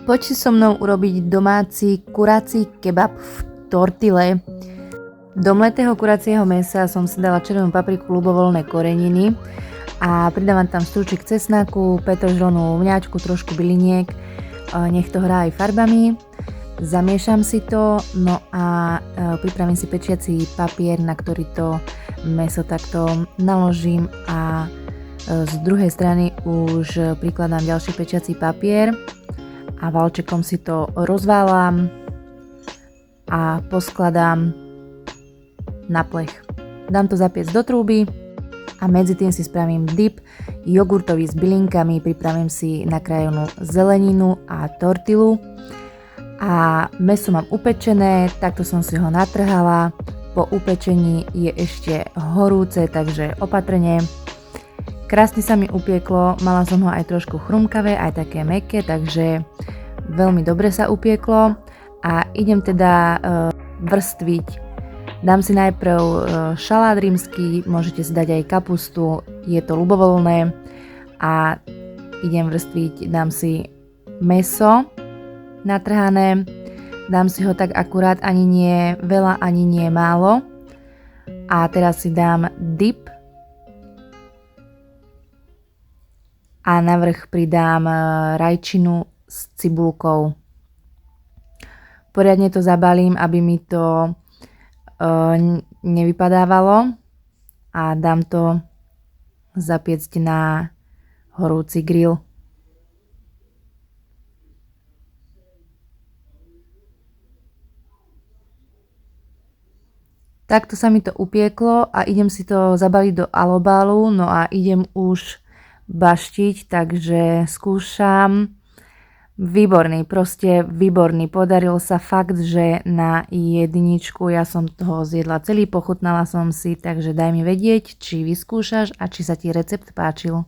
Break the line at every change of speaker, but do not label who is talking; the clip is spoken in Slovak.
Poď si so mnou urobiť domáci kurací kebab v tortile. Do mletého kuracieho mäsa som si dala červenú papriku, ľubovoľné koreniny a pridávam tam strúčik cesnaku, petržlenú vňačku, trošku byliniek, nech to hrá aj farbami. Zamiešam si to, no a pripravím si pečiaci papier, na ktorý to mäso takto naložím a z druhej strany už prikladám ďalší pečiaci papier a valčekom si to rozválam a poskladám na plech. Dám to zapiecť do trúby a medzi tým si spravím dip jogurtový s bylinkami, pripravím si nakrájenú zeleninu a tortilu a mäso mám upečené, takto som si ho natrhala, po upečení je ešte horúce, takže opatrne. Krásne sa mi upieklo, mala som ho aj trošku chrumkavé, aj také mäkké, takže veľmi dobre sa upieklo a idem teda vrstviť. Dám si najprv šalát rímsky, môžete si dať aj kapustu, je to ľubovoľné a idem vrstviť, dám si mäso natrhané, dám si ho tak akurát, ani nie veľa, ani nie málo a teraz si dám dip a navrch pridám rajčinu s cibulkou. Poriadne to zabalím, aby mi to nevypadávalo a dám to zapiecť na horúci grill. Takto sa mi to upieklo a idem si to zabaliť do alobálu, no a idem už baštiť, takže skúšam. Výborný, proste výborný. Podaril sa fakt, že na jedničku. Ja som toho zjedla celý, pochutnala som si, takže daj mi vedieť, či vyskúšaš a či sa ti recept páčil.